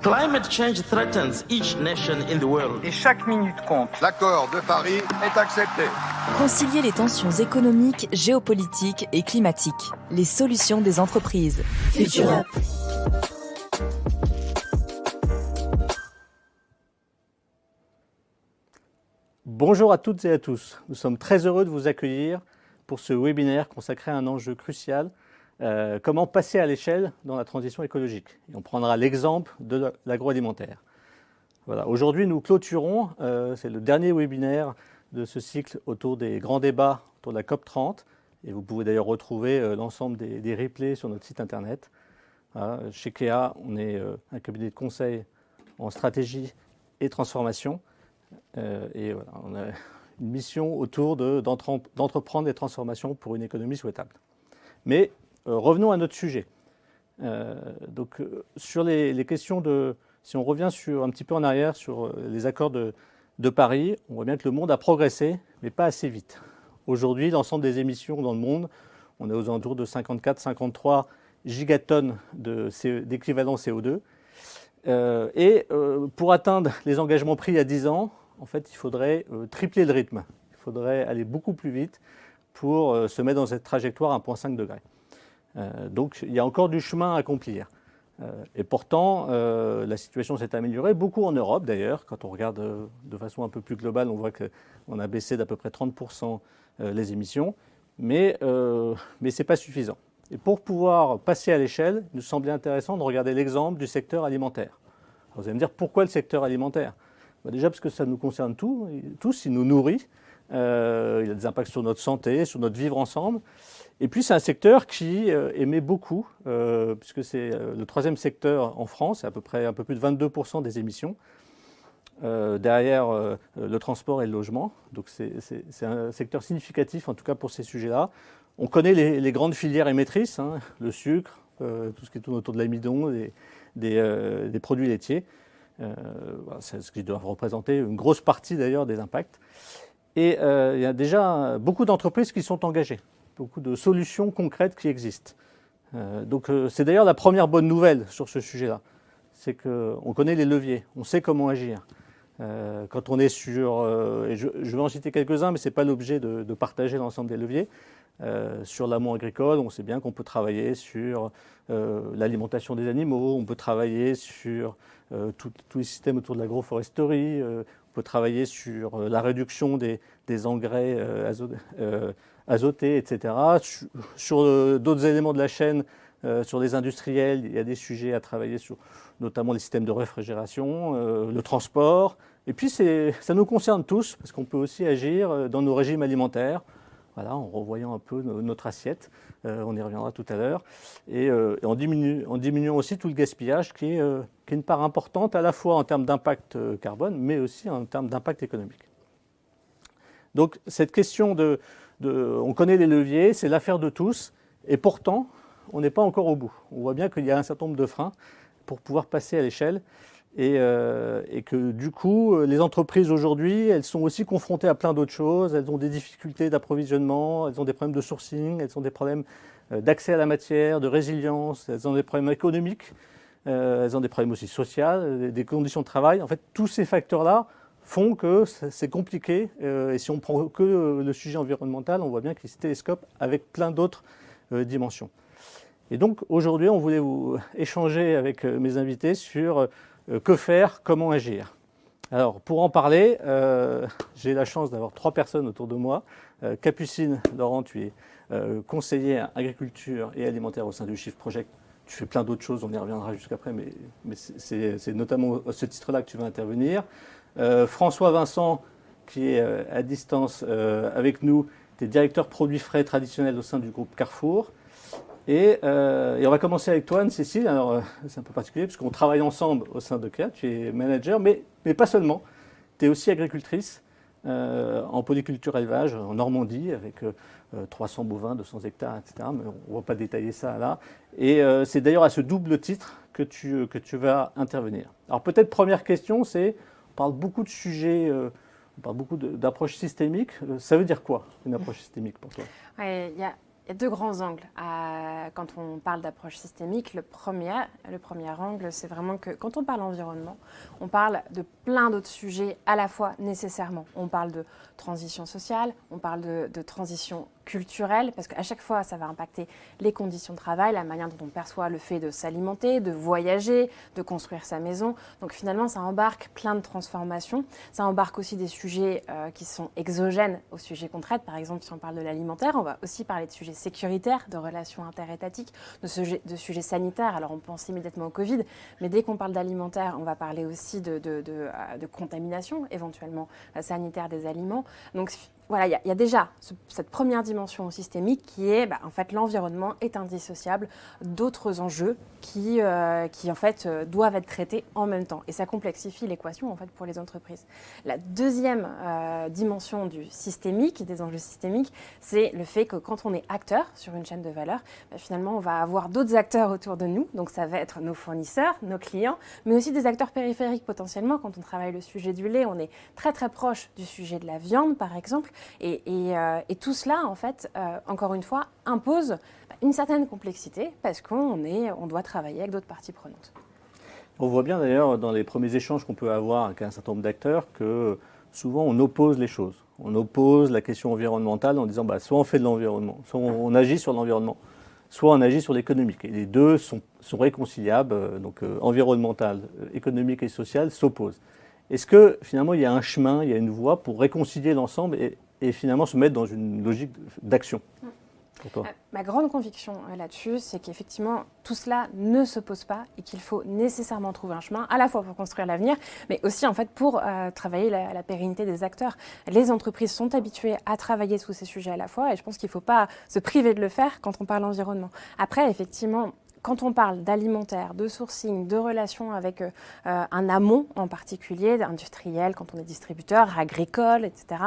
Climate change threatens each nation in the world. Et chaque minute compte. L'accord de Paris est accepté. Concilier les tensions économiques, géopolitiques et climatiques. Les solutions des entreprises. Future Up. Bonjour à toutes et à tous. Nous sommes très heureux de vous accueillir pour ce webinaire consacré à un enjeu crucial. Comment passer à l'échelle dans la transition écologique. Et on prendra l'exemple de l'agroalimentaire. Voilà. Aujourd'hui, nous clôturons, c'est le dernier webinaire de ce cycle autour des grands débats autour de la COP30. Et vous pouvez d'ailleurs retrouver l'ensemble des replays sur notre site internet. Voilà. Chez KEA, on est un cabinet de conseil en stratégie et transformation. Et voilà, on a une mission autour d'entreprendre des transformations pour une économie souhaitable. Mais revenons à notre sujet. Sur les questions si on revient un petit peu en arrière sur les accords de Paris, on voit bien que le monde a progressé, mais pas assez vite. Aujourd'hui, l'ensemble des émissions dans le monde, on est aux alentours de 54-53 gigatonnes d'équivalent CO2. Pour atteindre les engagements pris il y a 10 ans, en fait, il faudrait tripler le rythme. Il faudrait aller beaucoup plus vite pour se mettre dans cette trajectoire 1,5 degré. Donc il y a encore du chemin à accomplir. Et pourtant, la situation s'est améliorée, beaucoup en Europe d'ailleurs. Quand on regarde de façon un peu plus globale, on voit qu'on a baissé d'à peu près 30% les émissions, mais ce n'est pas suffisant. Et pour pouvoir passer à l'échelle, il nous semblait intéressant de regarder l'exemple du secteur alimentaire. Alors vous allez me dire, pourquoi le secteur alimentaire ? Déjà parce que ça nous concerne tous, il nous nourrit, il a des impacts sur notre santé, sur notre vivre ensemble. Et puis c'est un secteur qui émet beaucoup, puisque c'est le troisième secteur en France, c'est à peu près un peu plus de 22% des émissions, derrière le transport et le logement. Donc c'est un secteur significatif, en tout cas pour ces sujets-là. On connaît les grandes filières émettrices, hein, le sucre, tout ce qui tourne autour de l'amidon, des produits laitiers. C'est ce qui doit représenter une grosse partie d'ailleurs des impacts. Et il y a déjà beaucoup d'entreprises qui sont engagées, beaucoup de solutions concrètes qui existent. C'est d'ailleurs la première bonne nouvelle sur ce sujet-là. C'est qu'on connaît les leviers, on sait comment agir. Quand on est sur, et je vais en citer quelques-uns, mais ce n'est pas l'objet de partager l'ensemble des leviers. Sur l'amont agricole, on sait bien qu'on peut travailler sur l'alimentation des animaux, on peut travailler sur tous les systèmes autour de l'agroforesterie, on peut travailler sur la réduction des engrais azotés, etc. Sur d'autres éléments de la chaîne, sur les industriels, il y a des sujets à travailler sur, notamment les systèmes de réfrigération, le transport. Et puis ça nous concerne tous, parce qu'on peut aussi agir dans nos régimes alimentaires. Voilà, en revoyant un peu notre assiette, on y reviendra tout à l'heure, et en diminuant aussi tout le gaspillage qui est une part importante à la fois en termes d'impact carbone, mais aussi en termes d'impact économique. Donc cette question on connaît les leviers, c'est l'affaire de tous, et pourtant on n'est pas encore au bout. On voit bien qu'il y a un certain nombre de freins pour pouvoir passer à l'échelle. Et que du coup, les entreprises aujourd'hui, elles sont aussi confrontées à plein d'autres choses. Elles ont des difficultés d'approvisionnement, elles ont des problèmes de sourcing, elles ont des problèmes d'accès à la matière, de résilience, elles ont des problèmes économiques, elles ont des problèmes aussi sociaux, des conditions de travail. En fait, tous ces facteurs-là font que c'est compliqué. Et si on prend que le sujet environnemental, on voit bien qu'il se télescope avec plein d'autres dimensions. Et donc aujourd'hui, on voulait vous échanger avec mes invités sur que faire, comment agir. Alors, pour en parler, j'ai la chance d'avoir 3 personnes autour de moi. Capucine Laurent, tu es conseillère agriculture et alimentaire au sein du Shift Project. Tu fais plein d'autres choses, on y reviendra jusqu'après, mais c'est notamment à ce titre-là que tu vas intervenir. François Vincent, qui est à distance avec nous, tu es directeur produits frais traditionnels au sein du groupe Carrefour. Et on va commencer avec toi, Anne-Cécile. Alors, c'est un peu particulier parce qu'on travaille ensemble au sein de KEA. Tu es manager, mais pas seulement. Tu es aussi agricultrice en polyculture élevage en Normandie avec 300 bovins, 200 hectares, etc. Mais on ne va pas détailler ça là. Et c'est d'ailleurs à ce double titre que tu vas intervenir. Alors, peut-être première question, on parle beaucoup de sujets, on parle beaucoup d'approches systémiques. Ça veut dire quoi, une approche systémique pour toi ? Ouais, Il y a deux grands angles quand on parle d'approche systémique. Le premier angle, c'est vraiment que quand on parle environnement, on parle de plein d'autres sujets à la fois nécessairement. On parle de transition sociale, on parle de transition culturelle, parce qu'à chaque fois, ça va impacter les conditions de travail, la manière dont on perçoit le fait de s'alimenter, de voyager, de construire sa maison. Donc finalement, ça embarque plein de transformations. Ça embarque aussi des sujets qui sont exogènes aux sujets qu'on traite. Par exemple, si on parle de l'alimentaire, on va aussi parler de sujets sécuritaires, de relations interétatiques, de sujets sanitaires. Alors on pense immédiatement au Covid, mais dès qu'on parle d'alimentaire, on va parler aussi de contamination éventuellement sanitaire des aliments. Donc voilà, il y a déjà cette première dimension systémique qui est, en fait, l'environnement est indissociable d'autres enjeux qui en fait, doivent être traités en même temps. Et ça complexifie l'équation, en fait, pour les entreprises. La deuxième dimension du systémique, des enjeux systémiques, c'est le fait que quand on est acteur sur une chaîne de valeur, finalement, on va avoir d'autres acteurs autour de nous. Donc, ça va être nos fournisseurs, nos clients, mais aussi des acteurs périphériques potentiellement. Quand on travaille le sujet du lait, on est très, très proche du sujet de la viande, par exemple. Et tout cela, en fait, encore une fois, impose une certaine complexité parce qu'on doit travailler avec d'autres parties prenantes. On voit bien d'ailleurs dans les premiers échanges qu'on peut avoir avec un certain nombre d'acteurs que souvent on oppose les choses. On oppose la question environnementale en disant soit on fait de l'environnement, soit on agit sur l'environnement, soit on agit sur l'économique. Et les deux sont réconciliables, donc environnemental, économique et social s'opposent. Est-ce que finalement il y a un chemin, il y a une voie pour réconcilier l'ensemble et finalement se mettre dans une logique d'action pour toi? Ma grande conviction là-dessus, c'est qu'effectivement, tout cela ne s'oppose pas et qu'il faut nécessairement trouver un chemin, à la fois pour construire l'avenir, mais aussi en fait pour travailler la pérennité des acteurs. Les entreprises sont habituées à travailler sous ces sujets à la fois et je pense qu'il ne faut pas se priver de le faire quand on parle d'environnement. Après, effectivement, quand on parle d'alimentaire, de sourcing, de relations avec un amont en particulier, industriel, quand on est distributeur, agricole, etc.,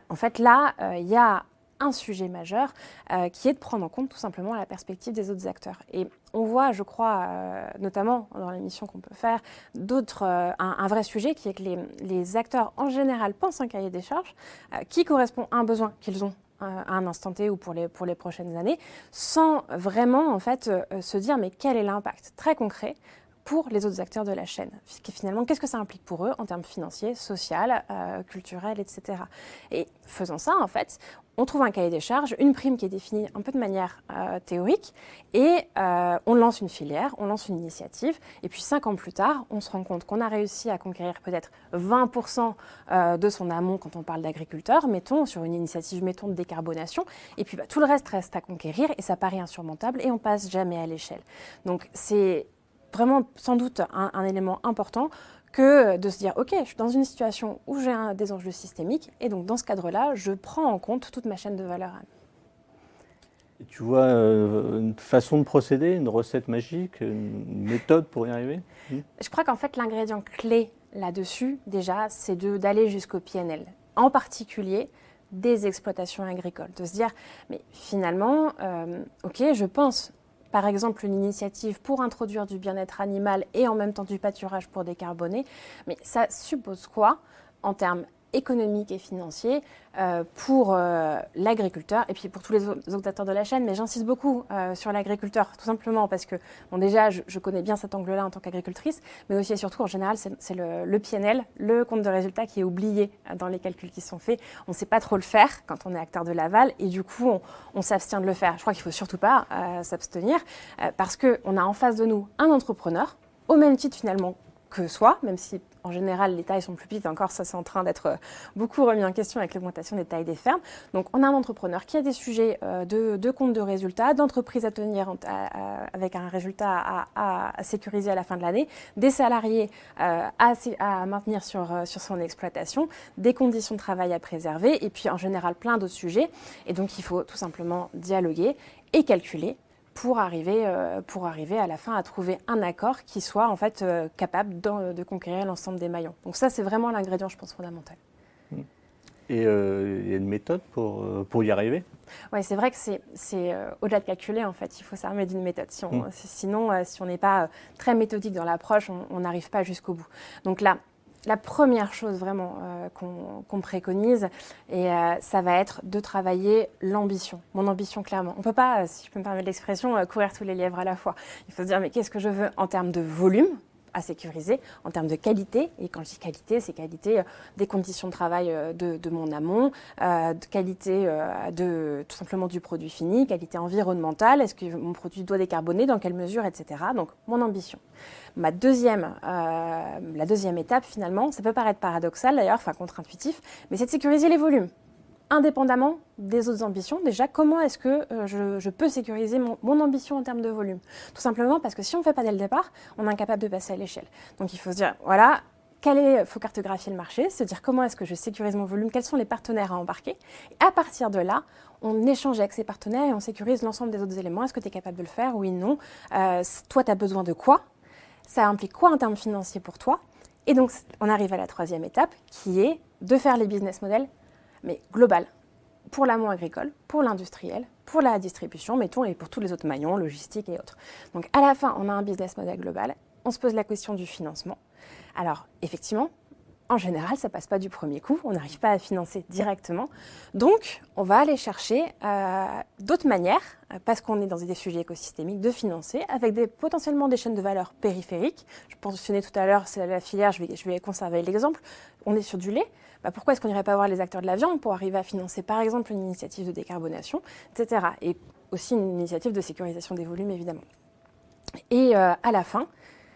en fait là, il y a un sujet majeur qui est de prendre en compte tout simplement la perspective des autres acteurs. Et on voit, je crois, notamment dans l'émission qu'on peut faire, un vrai sujet qui est que les acteurs en général pensent un cahier des charges qui correspond à un besoin qu'ils ont à un instant T ou pour les prochaines années, sans vraiment en fait se dire mais quel est l'impact très concret pour les autres acteurs de la chaîne. Finalement, qu'est-ce que ça implique pour eux en termes financiers, social, culturels, etc. Et faisant ça, en fait, on trouve un cahier des charges, une prime qui est définie un peu de manière théorique, et on lance une filière, on lance une initiative, et puis 5 ans plus tard, on se rend compte qu'on a réussi à conquérir peut-être 20% de son amont quand on parle d'agriculteurs, mettons, sur une initiative, mettons, de décarbonation, et puis tout le reste reste à conquérir, et ça paraît insurmontable, et on passe jamais à l'échelle. Donc c'est vraiment sans doute un élément important que de se dire, OK, je suis dans une situation où j'ai des enjeux systémiques, et donc dans ce cadre-là, je prends en compte toute ma chaîne de valeur. Et tu vois une façon de procéder, une recette magique, une méthode pour y arriver? Je crois qu'en fait, l'ingrédient clé là-dessus, déjà, c'est d'aller jusqu'au PNL. En particulier, des exploitations agricoles. De se dire, mais finalement, OK, je pense par exemple une initiative pour introduire du bien-être animal et en même temps du pâturage pour décarboner, mais ça suppose quoi en termes économiques et financiers pour l'agriculteur et puis pour tous les autres acteurs de la chaîne, mais j'insiste beaucoup sur l'agriculteur, tout simplement parce que, bon, déjà, je connais bien cet angle-là en tant qu'agricultrice, mais aussi et surtout, en général, c'est le PNL, le compte de résultat qui est oublié dans les calculs qui sont faits. On ne sait pas trop le faire quand on est acteur de l'aval et du coup, on s'abstient de le faire. Je crois qu'il ne faut surtout pas s'abstenir parce qu'on a en face de nous un entrepreneur, au même titre finalement que soi, même si en général les tailles sont plus petites, encore ça c'est en train d'être beaucoup remis en question avec l'augmentation des tailles des fermes. Donc on a un entrepreneur qui a des sujets de compte de résultats, d'entreprise à tenir avec un résultat à sécuriser à la fin de l'année, des salariés à maintenir sur son exploitation, des conditions de travail à préserver et puis en général plein d'autres sujets. Et donc il faut tout simplement dialoguer et calculer pour arriver à la fin à trouver un accord qui soit en fait capable de conquérir l'ensemble des maillons. Donc ça, c'est vraiment l'ingrédient, je pense, fondamental. Et il y a une méthode pour y arriver? Oui, c'est vrai que c'est au-delà de calculer, en fait, il faut s'armer d'une méthode. Sinon, si on n'est pas très méthodique dans l'approche, on n'arrive pas jusqu'au bout. Donc là, la première chose vraiment qu'on préconise, et ça va être de travailler l'ambition, mon ambition clairement. On ne peut pas, si je peux me permettre l'expression, courir tous les lièvres à la fois. Il faut se dire, mais qu'est-ce que je veux en termes de volume à sécuriser, en termes de qualité, et quand je dis qualité, c'est qualité des conditions de travail de mon amont, de qualité tout simplement du produit fini, qualité environnementale, est-ce que mon produit doit décarboner, dans quelle mesure, etc. Donc mon ambition. La deuxième étape finalement, ça peut paraître paradoxal d'ailleurs, enfin contre-intuitif, mais c'est de sécuriser les volumes. Indépendamment des autres ambitions, déjà, comment est-ce que je peux sécuriser mon ambition en termes de volume? Tout simplement parce que si on ne fait pas dès le départ, on est incapable de passer à l'échelle. Donc il faut se dire, voilà, il faut cartographier le marché, se dire comment est-ce que je sécurise mon volume, quels sont les partenaires à embarquer. Et à partir de là, on échange avec ces partenaires et on sécurise l'ensemble des autres éléments. Est-ce que tu es capable de le faire? Oui, non. Toi, tu as besoin de quoi? Ça implique quoi en termes financiers pour toi? Et donc, on arrive à la troisième étape, qui est de faire les business models mais global, pour l'amont agricole, pour l'industriel, pour la distribution, mettons, et pour tous les autres maillons, logistique et autres. Donc à la fin, on a un business model global, on se pose la question du financement. Alors effectivement, en général, ça ne passe pas du premier coup, on n'arrive pas à financer directement. Donc, on va aller chercher d'autres manières, parce qu'on est dans des sujets écosystémiques, de financer avec potentiellement des chaînes de valeur périphériques. Je mentionnais tout à l'heure, c'est la filière, je vais conserver l'exemple. On est sur du lait. Pourquoi est-ce qu'on n'irait pas voir les acteurs de la viande pour arriver à financer, par exemple, une initiative de décarbonation, etc. Et aussi une initiative de sécurisation des volumes, évidemment. Et à la fin,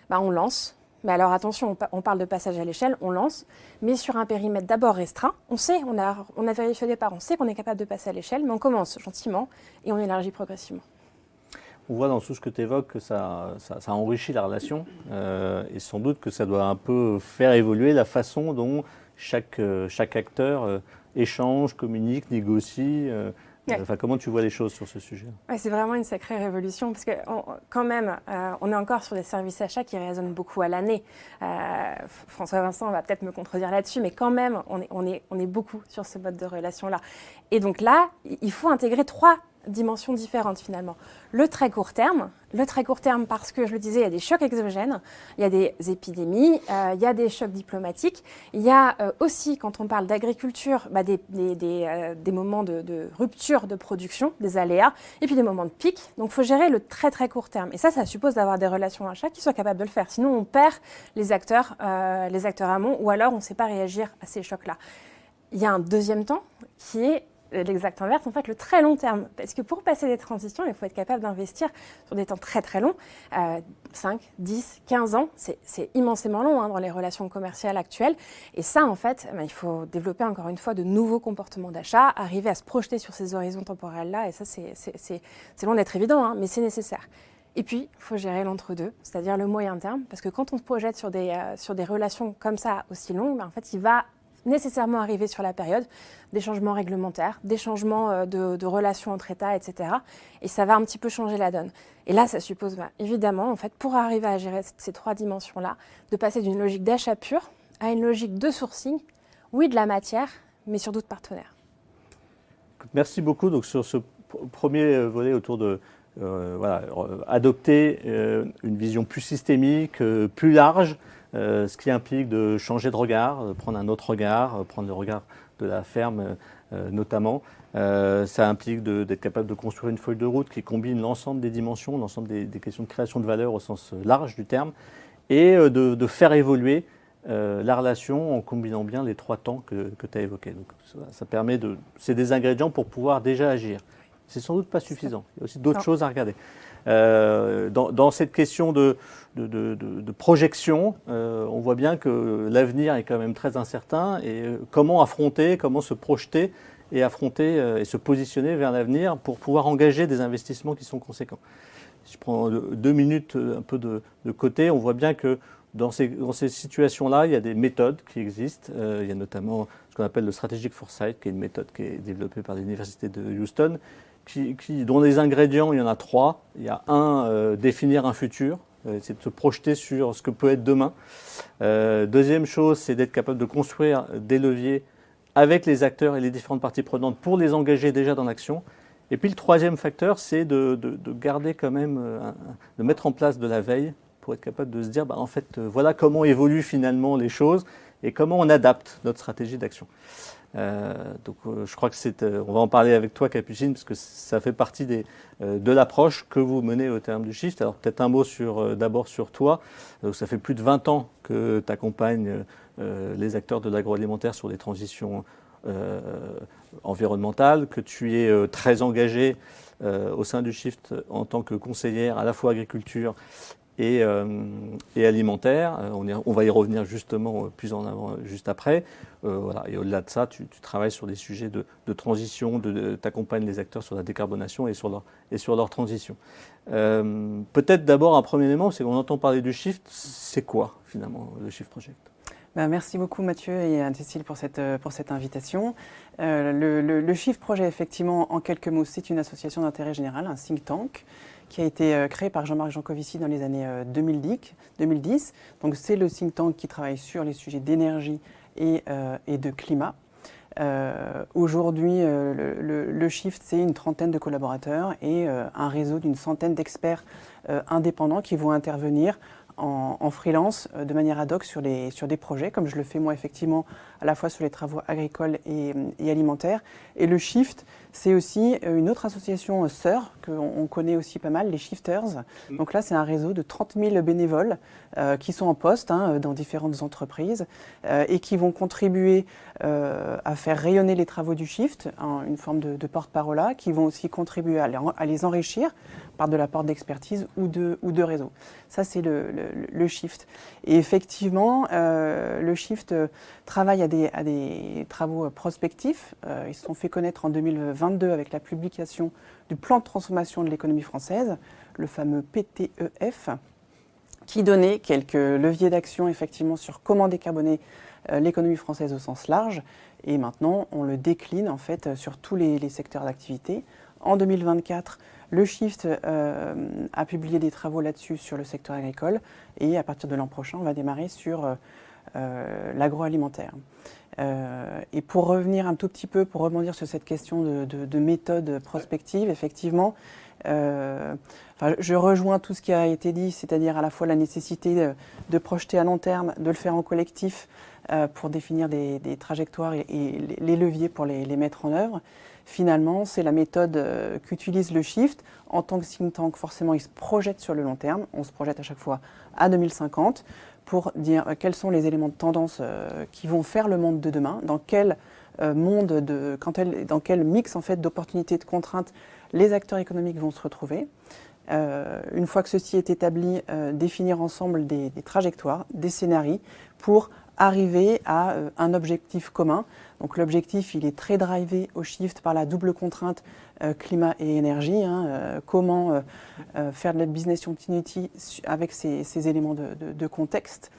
on lance. Mais alors attention, on parle de passage à l'échelle, on lance, mais sur un périmètre d'abord restreint. On sait, on a vérifié au départ, on sait qu'on est capable de passer à l'échelle, mais on commence gentiment et on élargit progressivement. On voit dans tout ce que tu évoques que ça enrichit la relation et sans doute que ça doit un peu faire évoluer la façon dont chaque acteur échange, communique, négocie. Comment tu vois les choses sur ce sujet? C'est vraiment une sacrée révolution parce que quand même, on est encore sur des services achats qui résonnent beaucoup à l'année. François Vincent va peut-être me contredire là-dessus, mais quand même, on est beaucoup sur ce mode de relation-là. Et donc là, il faut intégrer 3 dimensions différentes finalement. Le très court terme parce que, je le disais, il y a des chocs exogènes, il y a des épidémies, il y a des chocs diplomatiques, il y a aussi, quand on parle d'agriculture, des moments de rupture de production, des aléas, et puis des moments de pic. Donc il faut gérer le très très court terme. Et ça suppose d'avoir des relations achats qui soient capables de le faire. Sinon, on perd les acteurs amont, ou alors on ne sait pas réagir à ces chocs-là. Il y a un deuxième temps qui est l'exact inverse, en fait, le très long terme. Parce que pour passer des transitions, il faut être capable d'investir sur des temps très très longs. 5, 10, 15 ans, c'est immensément long dans les relations commerciales actuelles. Et ça, en fait, il faut développer encore une fois de nouveaux comportements d'achat, arriver à se projeter sur ces horizons temporels-là. Et ça, c'est loin d'être évident, mais c'est nécessaire. Et puis, il faut gérer l'entre-deux, c'est-à-dire le moyen terme. Parce que quand on se projette sur des relations comme ça aussi longues, en fait, il va nécessairement arriver sur la période des changements réglementaires, des changements de relations entre États, etc. Et ça va un petit peu changer la donne. Et là, ça suppose évidemment, en fait, pour arriver à gérer ces 3 dimensions-là, de passer d'une logique d'achat pur à une logique de sourcing, oui, de la matière, mais surtout de partenaires. Merci beaucoup. Donc, sur ce premier volet autour de adopter une vision plus systémique, plus large, ce qui implique de changer de regard, de prendre un autre regard, prendre le regard de la ferme notamment. Ça implique d'être capable de construire une feuille de route qui combine l'ensemble des dimensions, l'ensemble des questions de création de valeur au sens large du terme, et de faire évoluer la relation en combinant bien les 3 temps que tu as évoqués. Donc, ça permet c'est des ingrédients pour pouvoir déjà agir. C'est sans doute pas suffisant. Il y a aussi d'autres choses à regarder. Dans cette question de projection, on voit bien que l'avenir est quand même très incertain. Et comment affronter, comment se projeter et affronter et se positionner vers l'avenir pour pouvoir engager des investissements qui sont conséquents. Si je prends 2 minutes un peu de côté, on voit bien que dans ces situations-là, il y a des méthodes qui existent. Il y a notamment ce qu'on appelle le Strategic Foresight, qui est une méthode qui est développée par l'Université de Houston, dont les ingrédients, il y en a 3. Il y a définir un futur, c'est de se projeter sur ce que peut être demain. Deuxième chose, c'est d'être capable de construire des leviers avec les acteurs et les différentes parties prenantes pour les engager déjà dans l'action. Et puis le troisième facteur, c'est de garder quand même, de mettre en place de la veille pour être capable de se dire, en fait, voilà comment évoluent finalement les choses et comment on adapte notre stratégie d'action. Je crois que on va en parler avec toi, Capucine, parce que ça fait partie de l'approche que vous menez au terme du Shift. Alors peut-être un mot d'abord sur toi. Donc, ça fait plus de 20 ans que tu accompagnes les acteurs de l'agroalimentaire sur les transitions environnementales, que tu es très engagé au sein du Shift en tant que conseillère à la fois agriculture et alimentaire. On va y revenir justement plus en avant juste après. Voilà. Et au-delà de ça, tu travailles sur des sujets de transition, tu accompagnes les acteurs sur la décarbonation et sur leur transition. Peut-être d'abord un premier élément, c'est qu'on entend parler du Shift. C'est quoi finalement le Shift Project ? Merci beaucoup Mathieu et Anne-Cécile pour cette invitation. Le Shift Project, effectivement, en quelques mots, c'est une association d'intérêt général, un think tank, qui a été créé par Jean-Marc Jancovici dans les années 2010. Donc c'est le think tank qui travaille sur les sujets d'énergie et de climat. Aujourd'hui, le Shift, c'est une trentaine de collaborateurs et un réseau d'une centaine d'experts indépendants qui vont intervenir en freelance de manière ad hoc sur des projets, comme je le fais moi effectivement à la fois sur les travaux agricoles et alimentaires. Et le Shift, c'est aussi une autre association sœur qu'on connaît aussi pas mal, les Shifters. Donc là, c'est un réseau de 30 000 bénévoles qui sont en poste dans différentes entreprises et qui vont contribuer à faire rayonner les travaux du Shift, une forme de porte-parole, qui vont aussi contribuer à les enrichir par de l'apport d'expertise ou de réseau. Ça, c'est le Shift. Et effectivement, le Shift travaille à des travaux prospectifs. Ils se sont fait connaître en 2022 avec la publication du plan de transformation de l'économie française, le fameux PTEF, qui donnait quelques leviers d'action effectivement sur comment décarboner l'économie française au sens large. Et maintenant, on le décline en fait sur tous les secteurs d'activité. En 2024, le Shift a publié des travaux là-dessus sur le secteur agricole et à partir de l'an prochain, on va démarrer sur l'agroalimentaire. Et pour revenir un tout petit peu, pour rebondir sur cette question de méthode prospective, effectivement, je rejoins tout ce qui a été dit, c'est-à-dire à la fois la nécessité de projeter à long terme, de le faire en collectif pour définir des trajectoires et les leviers pour les mettre en œuvre. Finalement, c'est la méthode qu'utilise le Shift. En tant que think tank, forcément, il se projette sur le long terme. On se projette à chaque fois à 2050 pour dire quels sont les éléments de tendance qui vont faire le monde de demain, dans quel dans quel mix en fait, d'opportunités et de contraintes les acteurs économiques vont se retrouver. Une fois que ceci est établi, définir ensemble des trajectoires, des scénarios pour arriver à un objectif commun. Donc l'objectif, il est très drivé au Shift par la double contrainte climat et énergie. Comment faire de la business continuity avec ces éléments de contexte.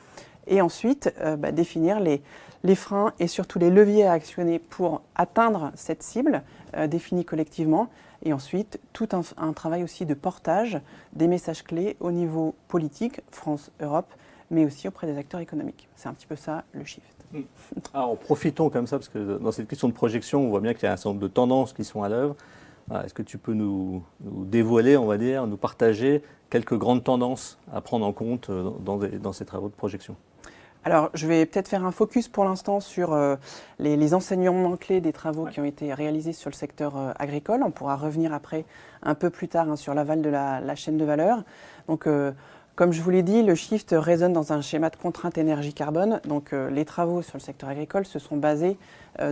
Et ensuite, définir les freins et surtout les leviers à actionner pour atteindre cette cible définie collectivement. Et ensuite, tout un travail aussi de portage des messages clés au niveau politique, France, Europe, mais aussi auprès des acteurs économiques. C'est un petit peu ça, le Shift. Alors, profitons comme ça, parce que dans cette question de projection, on voit bien qu'il y a un certain nombre de tendances qui sont à l'œuvre. Est-ce que tu peux nous dévoiler, on va dire, nous partager quelques grandes tendances à prendre en compte dans ces travaux de projection ? Alors, je vais peut-être faire un focus pour l'instant sur les enseignements clés des travaux qui ont été réalisés sur le secteur agricole. On pourra revenir après, un peu plus tard, sur l'aval de la chaîne de valeur. Donc, comme je vous l'ai dit, le Shift résonne dans un schéma de contrainte énergie-carbone. Donc, les travaux sur le secteur agricole se sont basés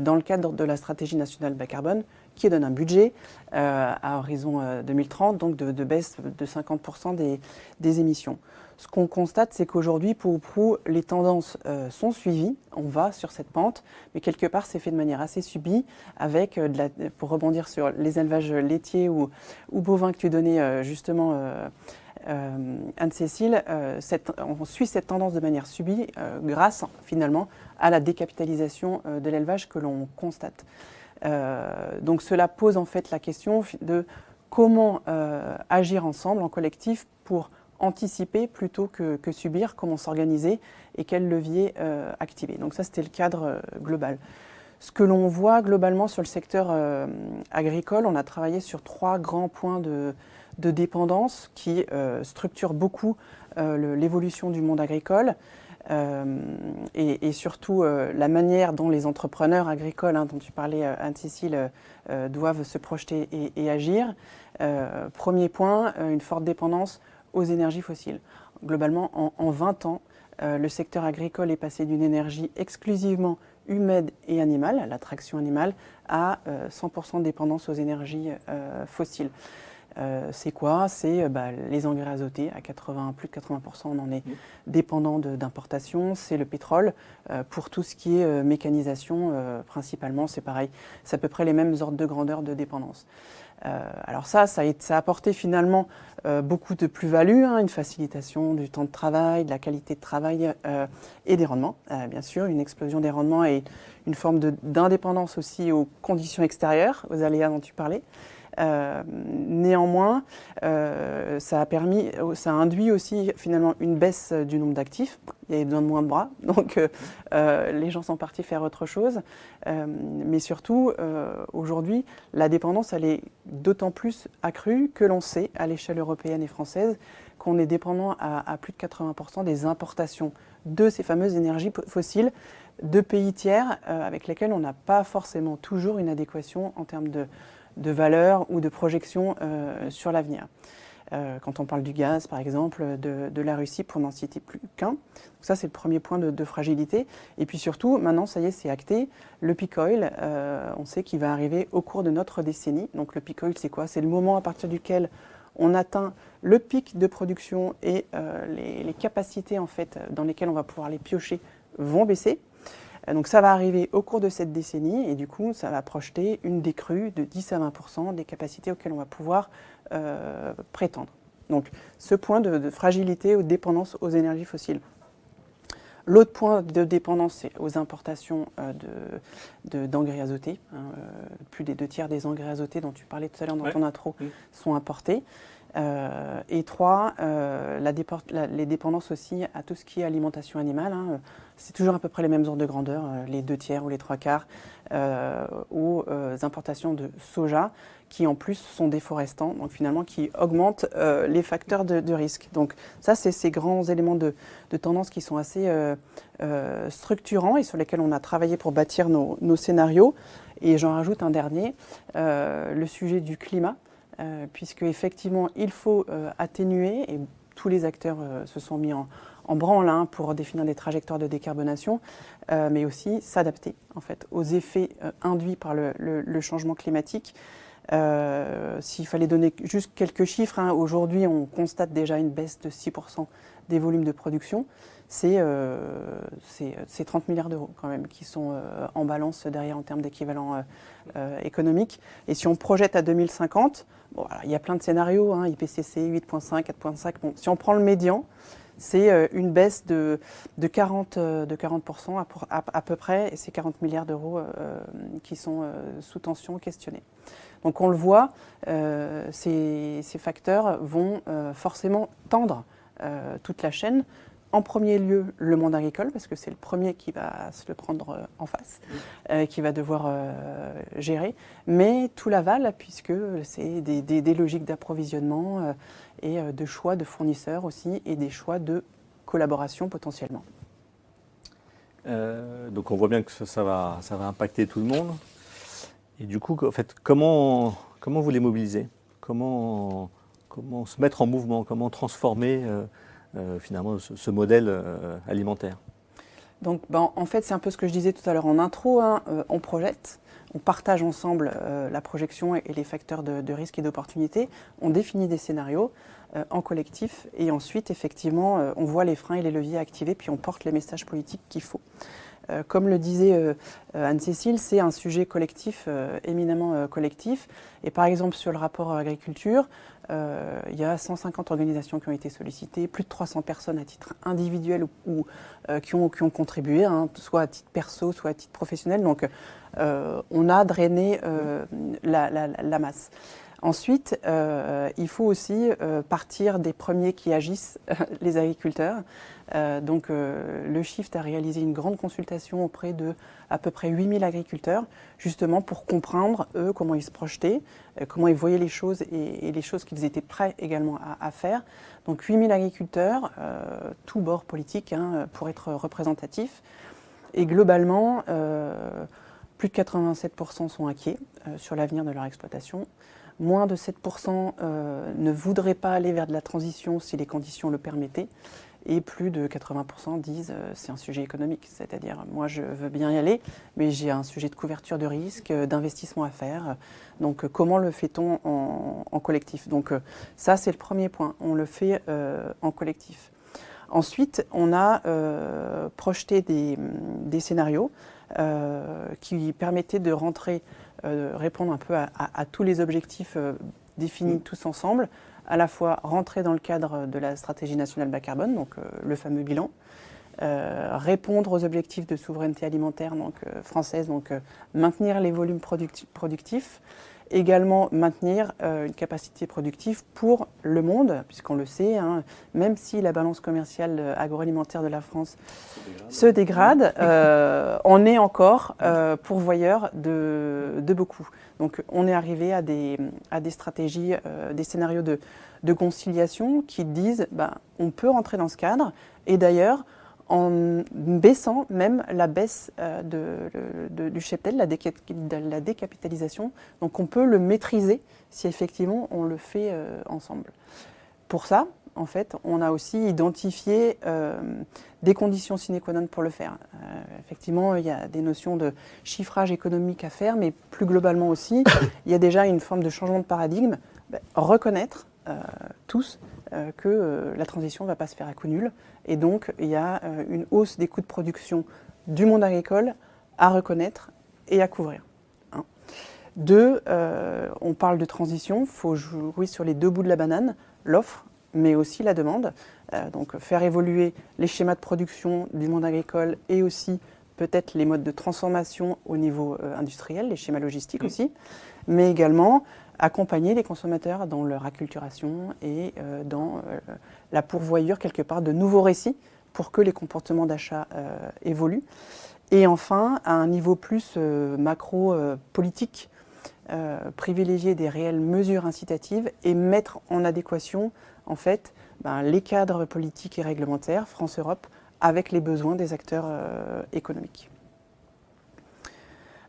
dans le cadre de la stratégie nationale bas carbone, qui donne un budget à horizon 2030, donc de baisse de 50% des émissions. Ce qu'on constate, c'est qu'aujourd'hui, peu ou prou, les tendances sont suivies. On va sur cette pente, mais quelque part, c'est fait de manière assez subie, avec, pour rebondir sur les élevages laitiers ou bovins que tu donnais justement, Anne-Cécile, on suit cette tendance de manière subie grâce, finalement, à la décapitalisation de l'élevage que l'on constate. Donc cela pose en fait la question de comment agir ensemble, en collectif, pour anticiper plutôt que subir, comment s'organiser et quels leviers activer. Donc ça, c'était le cadre global. Ce que l'on voit globalement sur le secteur agricole, on a travaillé sur 3 grands points de dépendance qui structurent beaucoup l'évolution du monde agricole et surtout la manière dont les entrepreneurs agricoles, dont tu parlais Anne-Cécile, doivent se projeter et agir. Premier point, une forte dépendance aux énergies fossiles. Globalement, en 20 ans, le secteur agricole est passé d'une énergie exclusivement humaine et animale, la traction animale, à 100% de dépendance aux énergies fossiles. C'est quoi? C'est les engrais azotés, à plus de 80%, on en est dépendant d'importation. C'est le pétrole, pour tout ce qui est mécanisation, principalement, c'est pareil. C'est à peu près les mêmes ordres de grandeur de dépendance. Alors ça a apporté finalement beaucoup de plus-value, une facilitation du temps de travail, de la qualité de travail et des rendements, bien sûr, une explosion des rendements et une forme d'indépendance aussi aux conditions extérieures, aux aléas dont tu parlais. Néanmoins, ça a induit aussi finalement une baisse du nombre d'actifs. Il y avait besoin de moins de bras, donc les gens sont partis faire autre chose. Mais surtout, aujourd'hui, la dépendance, elle est d'autant plus accrue que l'on sait, à l'échelle européenne et française, qu'on est dépendant à plus de 80% des importations de ces fameuses énergies fossiles de pays tiers avec lesquels on n'a pas forcément toujours une adéquation en termes de valeur ou de projection sur l'avenir. Quand on parle du gaz, par exemple, de la Russie, pour n'en citer plus qu'un. Donc ça, c'est le premier point de fragilité. Et puis surtout, maintenant, ça y est, c'est acté, le peak oil, on sait qu'il va arriver au cours de notre décennie. Donc le peak oil, c'est quoi? C'est le moment à partir duquel on atteint le pic de production et les capacités en fait, dans lesquelles on va pouvoir les piocher vont baisser. Donc ça va arriver au cours de cette décennie et du coup ça va projeter une décrue de 10 à 20% des capacités auxquelles on va pouvoir prétendre. Donc ce point de fragilité, de dépendance aux énergies fossiles. L'autre point de dépendance, c'est aux importations d'engrais azotés. Plus des 2/3 des engrais azotés dont tu parlais tout à l'heure dans ton intro sont importés. Et 3, les dépendances aussi à tout ce qui est alimentation animale. C'est toujours à peu près les mêmes ordres de grandeur, les 2/3 ou les 3/4, aux importations de soja, qui en plus sont déforestants, donc finalement qui augmentent les facteurs de risque. Donc ça, c'est ces grands éléments de tendance qui sont assez structurants et sur lesquels on a travaillé pour bâtir nos scénarios. Et j'en rajoute un dernier, le sujet du climat. Puisque effectivement il faut atténuer, et tous les acteurs se sont mis en branle pour définir des trajectoires de décarbonation, mais aussi s'adapter en fait aux effets induits par le changement climatique. S'il fallait donner juste quelques chiffres, aujourd'hui on constate déjà une baisse de 6% des volumes de production. C'est 30 milliards d'euros quand même qui sont en balance derrière en termes d'équivalent économique. Et si on projette à 2050, il y a plein de scénarios, IPCC 8,5, 4,5. Bon, si on prend le médian, c'est une baisse de 40% à peu près, et c'est 40 milliards d'euros qui sont sous tension questionnés. Donc on le voit, ces facteurs vont forcément tendre toute la chaîne. En premier lieu, le monde agricole, parce que c'est le premier qui va se le prendre en face, qui va devoir gérer, mais tout l'aval, puisque c'est des logiques d'approvisionnement et de choix de fournisseurs aussi, et des choix de collaboration potentiellement. Donc on voit bien que ça va impacter tout le monde. Et du coup, en fait, comment vous les mobilisez? Comment se mettre en mouvement? Comment transformer finalement ce modèle alimentaire? Donc en fait c'est un peu ce que je disais tout à l'heure en intro, on projette, on partage ensemble la projection et les facteurs de risque et d'opportunité, on définit des scénarios en collectif et ensuite effectivement on voit les freins et les leviers activés puis on porte les messages politiques qu'il faut. Comme le disait Anne-Cécile, c'est un sujet collectif, éminemment collectif. Et par exemple, sur le rapport agriculture, il y a 150 organisations qui ont été sollicitées, plus de 300 personnes à titre individuel ou qui ont contribué, soit à titre perso, soit à titre professionnel. Donc, on a drainé la masse. Ensuite, il faut aussi partir des premiers qui agissent, les agriculteurs, Le Shift a réalisé une grande consultation auprès de à peu près 8000 agriculteurs, justement pour comprendre, eux, comment ils se projetaient, comment ils voyaient les choses et les choses qu'ils étaient prêts également à faire. Donc 8000 agriculteurs, tous bords politiques, pour être représentatifs. Et globalement, plus de 87% sont inquiets sur l'avenir de leur exploitation. Moins de 7% ne voudraient pas aller vers de la transition si les conditions le permettaient. Et plus de 80% disent c'est un sujet économique, c'est-à-dire moi je veux bien y aller, mais j'ai un sujet de couverture de risque, d'investissement à faire. Donc comment le fait-on en collectif? Donc ça c'est le premier point, on le fait en collectif. Ensuite, on a projeté des scénarios qui permettaient de répondre un peu à tous les objectifs définis tous ensemble, à la fois rentrer dans le cadre de la stratégie nationale bas carbone, donc le fameux bilan, répondre aux objectifs de souveraineté alimentaire française, donc maintenir les volumes productifs, également maintenir une capacité productive pour le monde, puisqu'on le sait, même si la balance commerciale agroalimentaire de la France se dégrade, on est encore pourvoyeur de beaucoup. Donc on est arrivé à des stratégies, des scénarios de conciliation qui disent on peut rentrer dans ce cadre, et d'ailleurs en baissant même la baisse du cheptel, la décapitalisation. Donc on peut le maîtriser si effectivement on le fait ensemble. Pour ça, en fait, on a aussi identifié des conditions sine qua non pour le faire. Effectivement, il y a des notions de chiffrage économique à faire, mais plus globalement aussi, il y a déjà une forme de changement de paradigme. Reconnaître tous que la transition ne va pas se faire à coup nul. Et donc, il y a une hausse des coûts de production du monde agricole à reconnaître et à couvrir. Deux, on parle de transition, il faut jouer sur les deux bouts de la banane, l'offre, mais aussi la demande. Donc, faire évoluer les schémas de production du monde agricole et aussi peut-être les modes de transformation au niveau industriel, les schémas logistiques aussi, mais également accompagner les consommateurs dans leur acculturation et dans la pourvoyure quelque part de nouveaux récits pour que les comportements d'achat évoluent. Et enfin, à un niveau plus macro-politique, privilégier des réelles mesures incitatives et mettre en adéquation en fait, les cadres politiques et réglementaires France-Europe avec les besoins des acteurs économiques.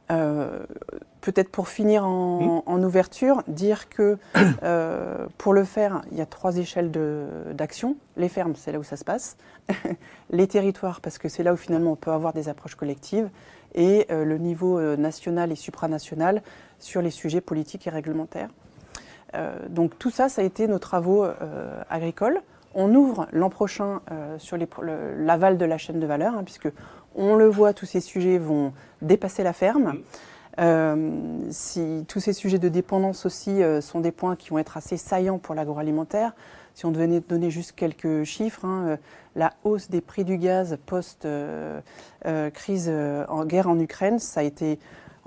Peut-être pour finir en ouverture, dire que pour le faire, il y a 3 échelles d'action. Les fermes, c'est là où ça se passe. Les territoires, parce que c'est là où finalement on peut avoir des approches collectives. Et le niveau national et supranational sur les sujets politiques et réglementaires. Donc tout ça, ça a été nos travaux agricoles. On ouvre l'an prochain sur l'aval de la chaîne de valeur, puisque on le voit, tous ces sujets vont dépasser la ferme. Tous ces sujets de dépendance aussi sont des points qui vont être assez saillants pour l'agroalimentaire. Si on devait donner juste quelques chiffres, la hausse des prix du gaz post-crise en guerre en Ukraine, ça a été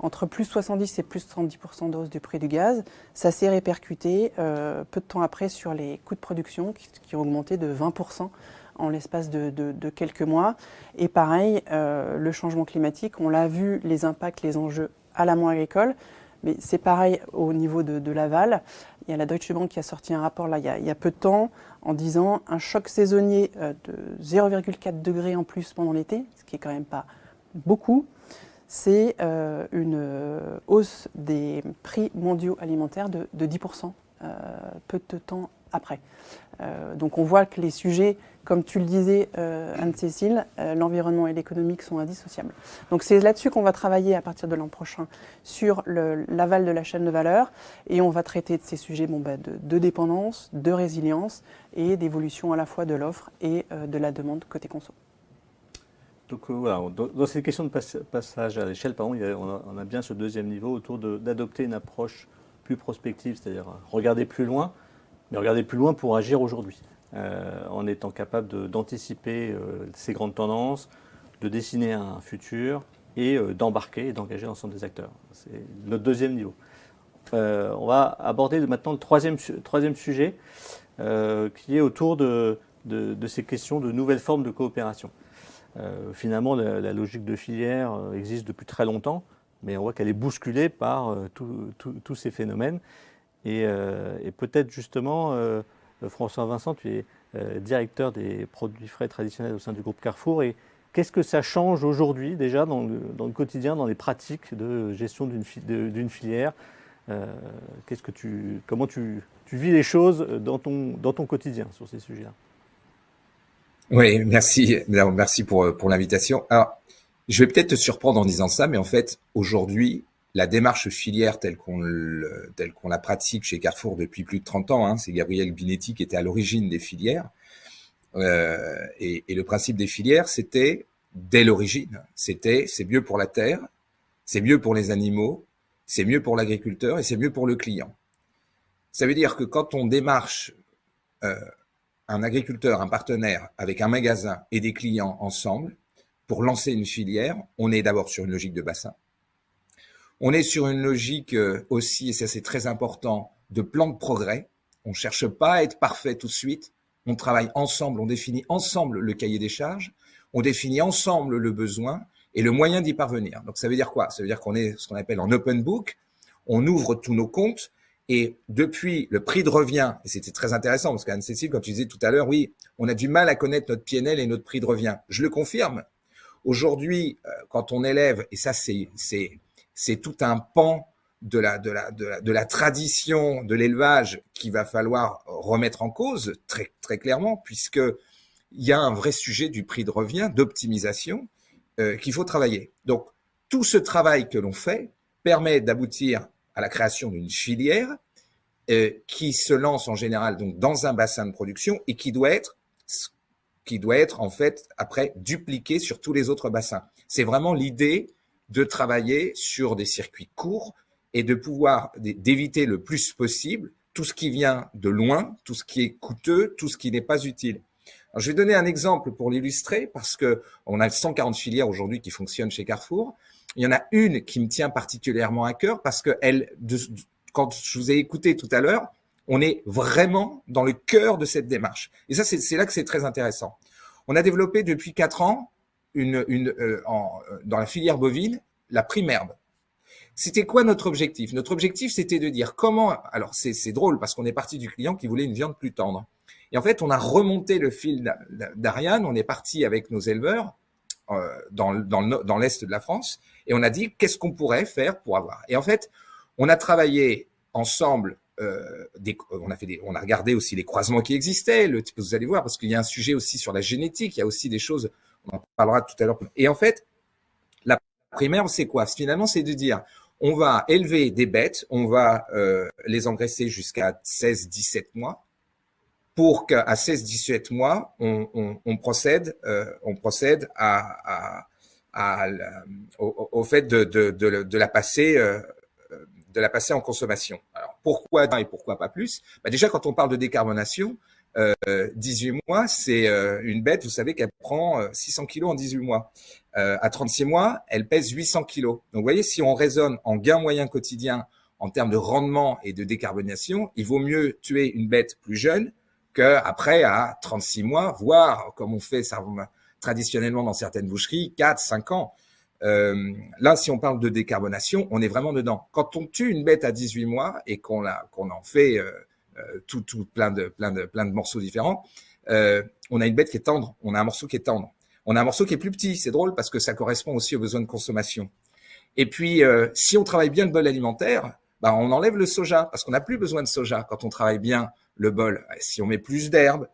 entre plus 70 et plus 70% de hausse du prix du gaz. Ça s'est répercuté peu de temps après sur les coûts de production qui ont augmenté de 20% en l'espace de quelques mois. Et pareil, le changement climatique, on l'a vu, les impacts, les enjeux à l'amont agricole, mais c'est pareil au niveau de l'aval. Il y a la Deutsche Bank qui a sorti un rapport là, il y a peu de temps en disant un choc saisonnier de 0,4 degrés en plus pendant l'été, ce qui est quand même pas beaucoup. C'est une hausse des prix mondiaux alimentaires de 10% peu de temps après. Donc on voit que les sujets, comme tu le disais Anne-Cécile, l'environnement et l'économique sont indissociables. Donc c'est là-dessus qu'on va travailler à partir de l'an prochain sur l'aval de la chaîne de valeur et on va traiter de ces sujets de dépendance, de résilience et d'évolution à la fois de l'offre et de la demande côté conso. Donc voilà, dans ces questions de passage à l'échelle, par exemple, on a bien ce deuxième niveau autour d'adopter une approche plus prospective, c'est-à-dire regarder plus loin, mais regarder plus loin pour agir aujourd'hui, en étant capable d'anticiper ces grandes tendances, de dessiner un futur et d'embarquer et d'engager l'ensemble des acteurs. C'est notre deuxième niveau. On va aborder maintenant le troisième sujet, qui est autour de de ces questions de nouvelles formes de coopération. Finalement, la logique de filière existe depuis très longtemps, mais on voit qu'elle est bousculée par tous ces phénomènes. Et peut-être justement, François Vincent, tu es directeur des produits frais traditionnels au sein du groupe Carrefour. Et qu'est-ce que ça change aujourd'hui déjà dans le quotidien, dans les pratiques de gestion d'une filière? Comment tu vis les choses dans ton quotidien sur ces sujets-là? Oui, merci. Merci pour l'invitation. Alors, je vais peut-être te surprendre en disant ça, mais en fait, aujourd'hui, la démarche filière telle qu'on la pratique chez Carrefour depuis plus de 30 ans, c'est Gabriel Binetti qui était à l'origine des filières. Et le principe des filières, c'était, dès l'origine, c'est mieux pour la terre, c'est mieux pour les animaux, c'est mieux pour l'agriculteur et c'est mieux pour le client. Ça veut dire que quand on démarche un agriculteur, un partenaire avec un magasin et des clients ensemble pour lancer une filière, on est d'abord sur une logique de bassin. On est sur une logique aussi, et ça c'est très important, de plan de progrès. On ne cherche pas à être parfait tout de suite. On travaille ensemble, on définit ensemble le cahier des charges, on définit ensemble le besoin et le moyen d'y parvenir. Donc ça veut dire quoi? Ça veut dire qu'on est ce qu'on appelle en open book, on ouvre tous nos comptes et depuis le prix de revient, et c'était très intéressant parce qu'Anne-Cécile, quand tu disais tout à l'heure, oui, on a du mal à connaître notre PNL et notre prix de revient. Je le confirme. Aujourd'hui, quand on élève, et ça c'est tout un pan de la tradition de l'élevage qu'il va falloir remettre en cause très, très clairement, puisque il y a un vrai sujet du prix de revient, d'optimisation, qu'il faut travailler. Donc, tout ce travail que l'on fait permet d'aboutir à la création d'une filière qui se lance en général donc dans un bassin de production et qui doit être en fait après dupliqué sur tous les autres bassins. C'est vraiment l'idée de travailler sur des circuits courts et de pouvoir d'éviter le plus possible tout ce qui vient de loin, tout ce qui est coûteux, tout ce qui n'est pas utile. Alors, je vais donner un exemple pour l'illustrer parce que on a 140 filières aujourd'hui qui fonctionnent chez Carrefour. Il y en a une qui me tient particulièrement à cœur parce que quand je vous ai écouté tout à l'heure, on est vraiment dans le cœur de cette démarche. Et ça, c'est là que c'est très intéressant. On a développé depuis 4 ans dans la filière bovine la prime herbe. C'était quoi notre objectif? Notre objectif, c'était de dire comment. Alors c'est drôle parce qu'on est parti du client qui voulait une viande plus tendre. Et en fait, on a remonté le fil d'Ariane. On est parti avec nos éleveurs dans l'est de la France et on a dit qu'est-ce qu'on pourrait faire pour avoir. Et en fait, on a travaillé ensemble. On a regardé aussi les croisements qui existaient. Vous allez voir parce qu'il y a un sujet aussi sur la génétique. Il y a aussi des choses. On en parlera tout à l'heure. Et en fait, la primaire, c'est quoi? Finalement, c'est de dire, on va élever des bêtes, on va les engraisser jusqu'à 16-17 mois, pour qu'à 16-17 mois, on procède au fait de la passer en consommation. Alors, pourquoi et pourquoi pas plus? Déjà, quand on parle de décarbonation, 18 mois, c'est une bête, vous savez qu'elle prend 600 kilos en 18 mois. À 36 mois, elle pèse 800 kilos. Donc, vous voyez, si on raisonne en gain moyen quotidien en termes de rendement et de décarbonation, il vaut mieux tuer une bête plus jeune qu'après, à 36 mois, voire, comme on fait ça traditionnellement dans certaines boucheries, 4-5 ans. Là, si on parle de décarbonation, on est vraiment dedans. Quand on tue une bête à 18 mois et qu'on en fait tout plein de morceaux différents, on a une bête qui est tendre, on a un morceau qui est tendre, on a un morceau qui est plus petit. C'est drôle parce que ça correspond aussi aux besoins de consommation. Et puis, si on travaille bien le bol alimentaire, on enlève le soja parce qu'on n'a plus besoin de soja quand on travaille bien le bol. Si on met plus d'herbe,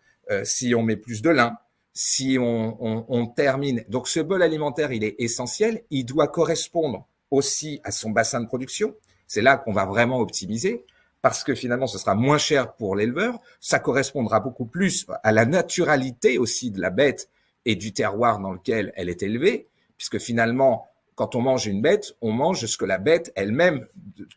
si on met plus de lin, si on termine. Donc, ce bol alimentaire, il est essentiel. Il doit correspondre aussi à son bassin de production. C'est là qu'on va vraiment optimiser parce que finalement, ce sera moins cher pour l'éleveur. Ça correspondra beaucoup plus à la naturalité aussi de la bête et du terroir dans lequel elle est élevée, puisque finalement, quand on mange une bête, on mange ce que la bête elle-même,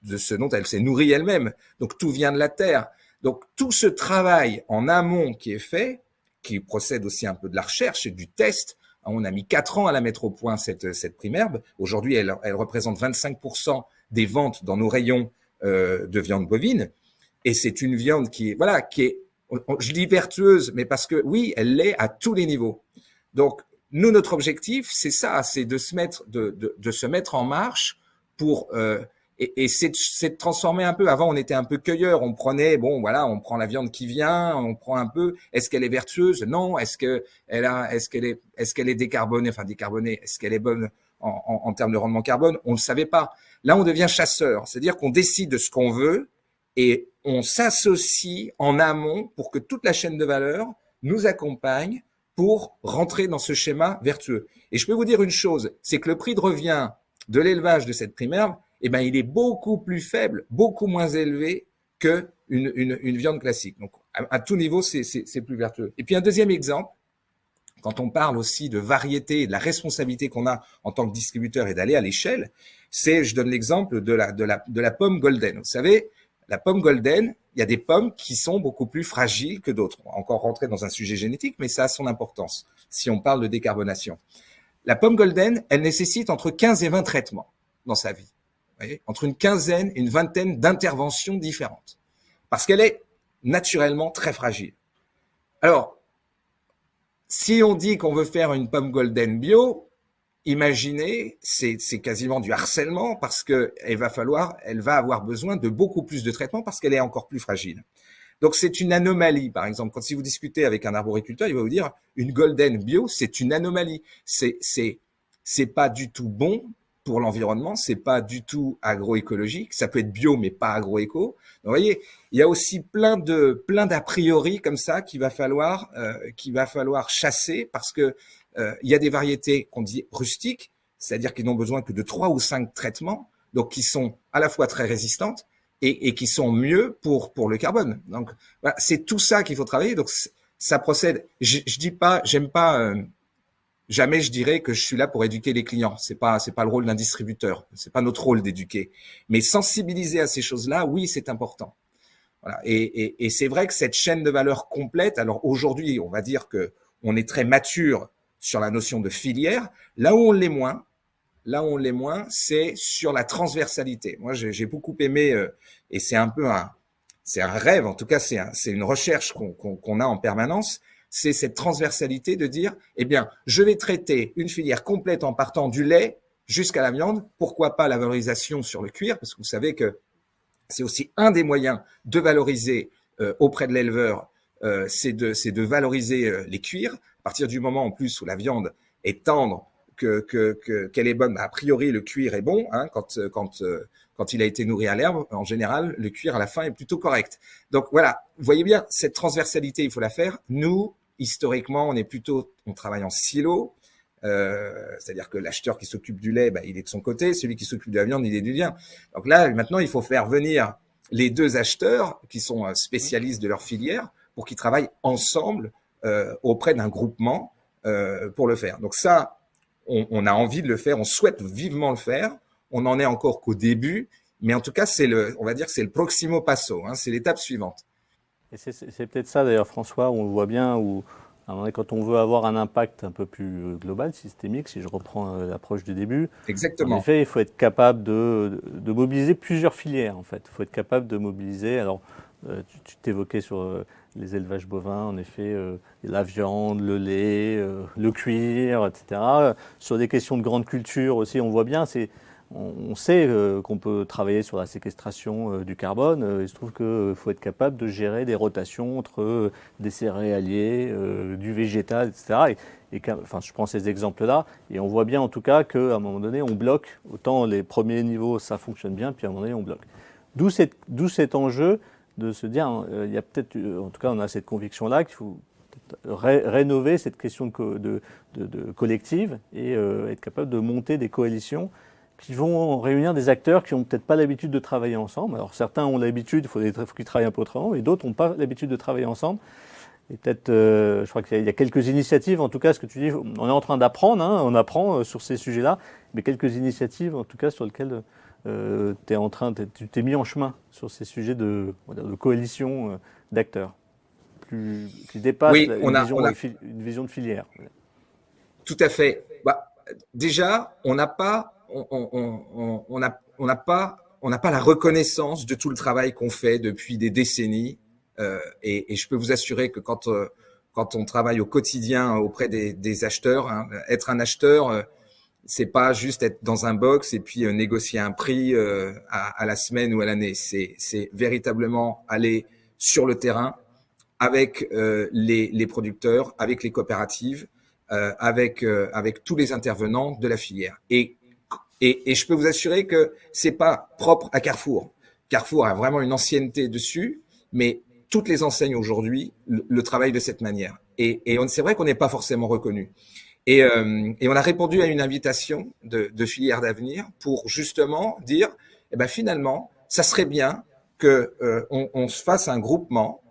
de ce dont elle s'est nourrie elle-même. Donc, tout vient de la terre. Donc, tout ce travail en amont qui est fait, qui procède aussi un peu de la recherche et du test. On a mis 4 ans à la mettre au point, cette prime herbe. Aujourd'hui, elle représente 25% des ventes dans nos rayons de viande bovine. Et c'est une viande qui est je dis vertueuse, mais parce que oui, elle l'est à tous les niveaux. Donc, nous, notre objectif, c'est ça, c'est de se mettre en marche pour et c'est de transformer un peu. Avant, on était un peu cueilleur, on prenait, bon, voilà, on prend la viande qui vient, on prend un peu. Est-ce qu'elle est vertueuse? Non. Est-ce qu'elle est décarbonée? Enfin, décarbonée. Est-ce qu'elle est bonne en termes de rendement carbone? On le savait pas. Là, on devient chasseur, c'est-à-dire qu'on décide de ce qu'on veut et on s'associe en amont pour que toute la chaîne de valeur nous accompagne pour rentrer dans ce schéma vertueux. Et je peux vous dire une chose, c'est que le prix de revient de l'élevage de cette primeur, eh ben, il est beaucoup plus faible, beaucoup moins élevé que une viande classique. Donc, à tout niveau, c'est plus vertueux. Et puis, un deuxième exemple, quand on parle aussi de variété et de la responsabilité qu'on a en tant que distributeur et d'aller à l'échelle, c'est, je donne l'exemple de la pomme golden. Vous savez, la pomme golden, il y a des pommes qui sont beaucoup plus fragiles que d'autres. On va encore rentrer dans un sujet génétique, mais ça a son importance si on parle de décarbonation. La pomme golden, elle nécessite entre 15 et 20 traitements dans sa vie. Vous voyez, entre une quinzaine et une vingtaine d'interventions différentes. Parce qu'elle est naturellement très fragile. Alors, si on dit qu'on veut faire une pomme golden bio, imaginez, c'est quasiment du harcèlement parce que elle va avoir besoin de beaucoup plus de traitements parce qu'elle est encore plus fragile. Donc c'est une anomalie, par exemple. Si vous discutez avec un arboriculteur, il va vous dire une golden bio, c'est une anomalie. C'est pas du tout bon pour l'environnement, c'est pas du tout agroécologique. Ça peut être bio, mais pas agroéco. Donc, vous voyez, il y a aussi plein d'a priori comme ça qu'il va falloir chasser parce que il y a des variétés qu'on dit rustiques, c'est-à-dire qu'ils n'ont besoin que de 3 ou 5 traitements, donc qui sont à la fois très résistantes et qui sont mieux pour le carbone. Donc voilà, c'est tout ça qu'il faut travailler. Donc ça procède. Je dis pas, j'aime pas. Jamais je dirais que je suis là pour éduquer les clients. C'est pas le rôle d'un distributeur. C'est pas notre rôle d'éduquer. Mais sensibiliser à ces choses-là, oui, c'est important. Voilà. Et c'est vrai que cette chaîne de valeur complète. Alors aujourd'hui, on va dire que on est très mature sur la notion de filière. Là où on l'est moins, c'est sur la transversalité. Moi, j'ai beaucoup aimé, et c'est un rêve. En tout cas, c'est une recherche qu'on a en permanence. C'est cette transversalité de dire, eh bien, je vais traiter une filière complète en partant du lait jusqu'à la viande. Pourquoi pas la valorisation sur le cuir? Parce que vous savez que c'est aussi un des moyens de valoriser auprès de l'éleveur, c'est de valoriser les cuirs. À partir du moment en plus où la viande est tendre, qu'elle est bonne, a priori le cuir est bon. Hein, quand il a été nourri à l'herbe, en général, le cuir à la fin est plutôt correct. Donc voilà, vous voyez bien, cette transversalité, il faut la faire. Nous, historiquement, on travaille en silo, c'est-à-dire que l'acheteur qui s'occupe du lait, il est de son côté, celui qui s'occupe de la viande, il est du lien. Donc là, maintenant, il faut faire venir les deux acheteurs qui sont spécialistes de leur filière pour qu'ils travaillent ensemble auprès d'un groupement pour le faire. Donc ça, on a envie de le faire, on souhaite vivement le faire. On n'en est encore qu'au début, mais en tout cas, on va dire que c'est le proximo passo, hein, c'est l'étape suivante. Et c'est peut-être ça d'ailleurs, François, où on le voit bien, où à un moment donné, quand on veut avoir un impact un peu plus global, systémique, si je reprends l'approche du début, exactement. En effet, il faut être capable de mobiliser plusieurs filières. En fait, il faut être capable de mobiliser. Alors, tu t'évoquais sur les élevages bovins, en effet, la viande, le lait, le cuir, etc. Sur des questions de grande culture aussi, on voit bien, on sait qu'on peut travailler sur la séquestration du carbone. Il se trouve qu'il faut être capable de gérer des rotations entre des céréaliers, du végétal, etc. Enfin, je prends ces exemples-là, et on voit bien en tout cas qu'à un moment donné, on bloque. Autant les premiers niveaux, ça fonctionne bien, puis à un moment donné, on bloque. D'où cet enjeu de se dire, il y a peut-être, en tout cas, on a cette conviction-là qu'il faut rénover cette question de collective et être capable de monter des coalitions qui vont réunir des acteurs qui n'ont peut-être pas l'habitude de travailler ensemble. Alors certains ont l'habitude, il faut qu'ils travaillent un peu autrement, et d'autres n'ont pas l'habitude de travailler ensemble. Et peut-être, je crois qu'il y a quelques initiatives, en tout cas, ce que tu dis, on est en train d'apprendre, hein, on apprend sur ces sujets-là, mais quelques initiatives, en tout cas, sur lesquelles tu t'es mis en chemin sur ces sujets de coalition d'acteurs, qui dépassent une vision de filière. Tout à fait. Déjà, on n'a pas la reconnaissance de tout le travail qu'on fait depuis des décennies Et je peux vous assurer que quand on travaille au quotidien auprès des acheteurs, hein, être un acheteur, c'est pas juste être dans un box et puis négocier un prix à la semaine ou à l'année. C'est véritablement aller sur le terrain avec les producteurs, avec les coopératives, avec tous les intervenants de la filière. Et je peux vous assurer que c'est pas propre à Carrefour. Carrefour a vraiment une ancienneté dessus, mais toutes les enseignes aujourd'hui le travaillent de cette manière. Et c'est vrai qu'on n'est pas forcément reconnu. Et on a répondu à une invitation de Filières d'Avenir pour justement dire, eh ben finalement, ça serait bien que on se fasse un groupement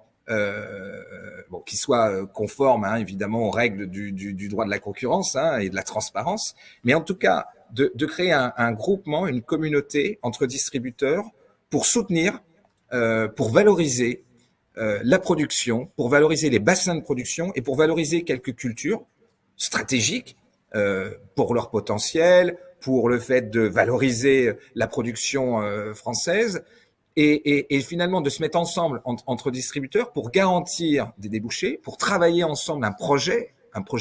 qui soit conforme, hein, évidemment, aux règles du droit de la concurrence, hein, et de la transparence, mais en tout cas de créer un groupement, une communauté entre distributeurs pour soutenir, pour valoriser la production, pour valoriser les bassins de production et pour valoriser quelques cultures stratégiques pour leur potentiel, pour le fait de valoriser la production française et finalement de se mettre ensemble entre distributeurs pour garantir des débouchés, pour travailler ensemble un projet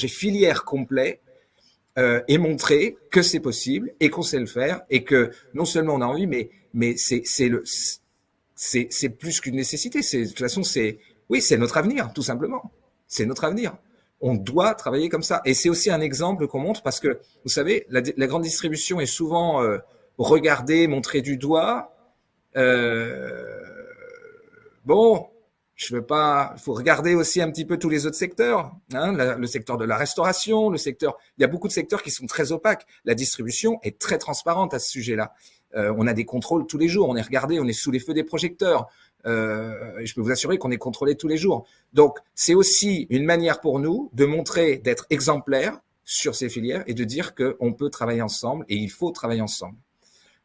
filière complet et montrer que c'est possible et qu'on sait le faire et que non seulement on a envie, mais c'est plus qu'une nécessité. De toute façon, c'est notre avenir, tout simplement. C'est notre avenir. On doit travailler comme ça. Et c'est aussi un exemple qu'on montre parce que, vous savez, la grande distribution est souvent regardée, montrée du doigt. Il faut regarder aussi un petit peu tous les autres secteurs, hein, le secteur de la restauration, il y a beaucoup de secteurs qui sont très opaques. La distribution est très transparente à ce sujet-là. On a des contrôles tous les jours, on est regardé, on est sous les feux des projecteurs. Et je peux vous assurer qu'on est contrôlé tous les jours. Donc, c'est aussi une manière pour nous de montrer, d'être exemplaires sur ces filières et de dire qu'on peut travailler ensemble et il faut travailler ensemble.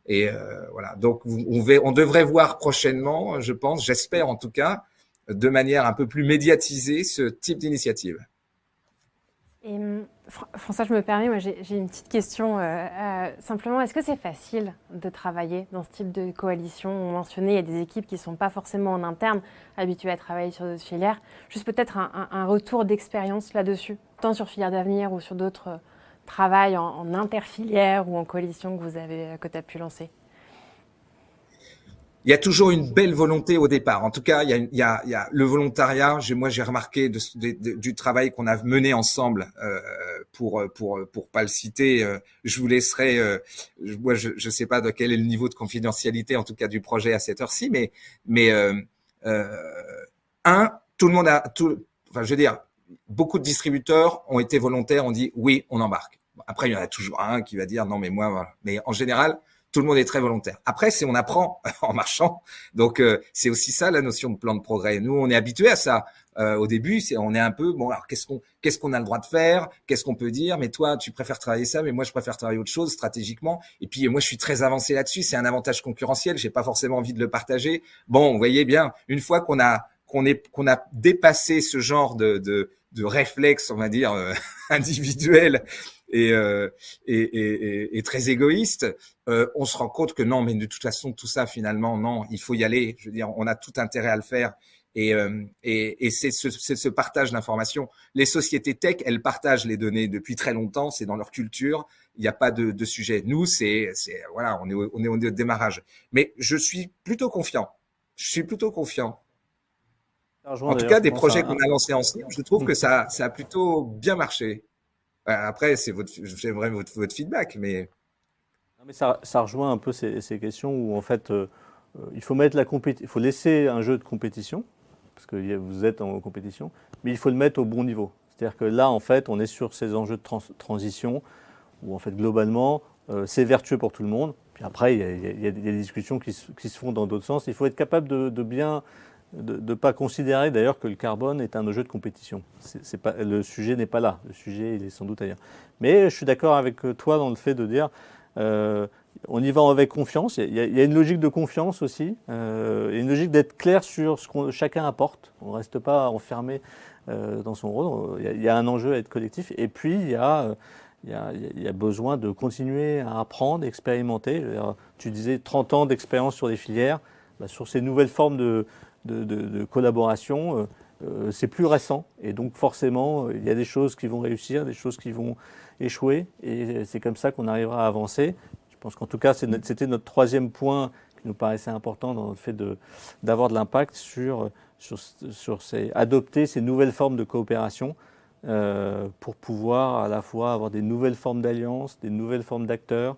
Et voilà. Donc, on devrait voir prochainement, je pense, j'espère en tout cas, de manière un peu plus médiatisée, ce type d'initiative. Et François, je me permets, moi j'ai une petite question. Simplement, est-ce que c'est facile de travailler dans ce type de coalition? On mentionnait, il y a des équipes qui ne sont pas forcément en interne habituées à travailler sur d'autres filières. Juste peut-être un retour d'expérience là-dessus, tant sur Filières d'Avenir ou sur d'autres travails en interfilière ou en coalition que tu as pu lancer. Il y a toujours une belle volonté au départ. En tout cas, il y a le volontariat. Moi, j'ai remarqué du travail qu'on a mené ensemble. Pour pas le citer, je vous laisserai. Moi, je sais pas de quel est le niveau de confidentialité, en tout cas du projet à cette heure-ci, mais tout le monde je veux dire, beaucoup de distributeurs ont été volontaires, ont dit oui, on embarque. Après, il y en a toujours un qui va dire non, mais moi, voilà. Mais en général, tout le monde est très volontaire. Après, on apprend en marchant. Donc, c'est aussi ça la notion de plan de progrès. Nous, on est habitués à ça. Au début, on est un peu bon. Alors, qu'est-ce qu'on a le droit de faire? Qu'est-ce qu'on peut dire? Mais toi, tu préfères travailler ça, mais moi, je préfère travailler autre chose stratégiquement. Et puis, moi, je suis très avancé là-dessus. C'est un avantage concurrentiel. J'ai pas forcément envie de le partager. Bon, vous voyez bien, une fois qu'on a dépassé ce genre de réflexe, on va dire individuel et très égoïste, on se rend compte que non, mais de toute façon, tout ça, finalement, non, il faut y aller. Je veux dire, on a tout intérêt à le faire. Et c'est ce partage d'informations. Les sociétés tech, elles partagent les données depuis très longtemps. C'est dans leur culture. Il n'y a pas de sujet. Nous, voilà, on est au démarrage. Mais je suis plutôt confiant. En tout cas, des projets qu'on a lancés ensemble, je trouve que ça a plutôt bien marché. Après, j'aimerais votre feedback, mais. Non, mais ça rejoint un peu ces questions où en fait, il faut mettre il faut laisser un jeu de compétition parce que vous êtes en compétition, mais il faut le mettre au bon niveau. C'est-à-dire que là, en fait, on est sur ces enjeux de transition où en fait, globalement, c'est vertueux pour tout le monde. Puis après, il y a des discussions qui se font dans d'autres sens. Il faut être capable de bien de pas considérer d'ailleurs que le carbone est un enjeu de compétition. Le sujet n'est pas là. Le sujet, il est sans doute ailleurs. Mais je suis d'accord avec toi dans le fait de dire on y va avec confiance. Il y a une logique de confiance aussi, et une logique d'être clair sur ce que chacun apporte. On ne reste pas enfermé dans son rôle. Il y a un enjeu à être collectif. Et puis, il y a besoin de continuer à apprendre, expérimenter. Tu disais 30 ans d'expérience sur des filières. Sur ces nouvelles formes de collaboration, c'est plus récent. Et donc forcément, il y a des choses qui vont réussir, des choses qui vont échouer. Et c'est comme ça qu'on arrivera à avancer. Je pense qu'en tout cas, c'était notre troisième point qui nous paraissait important dans le fait d'avoir de l'impact sur adopter ces nouvelles formes de coopération pour pouvoir à la fois avoir des nouvelles formes d'alliances, des nouvelles formes d'acteurs,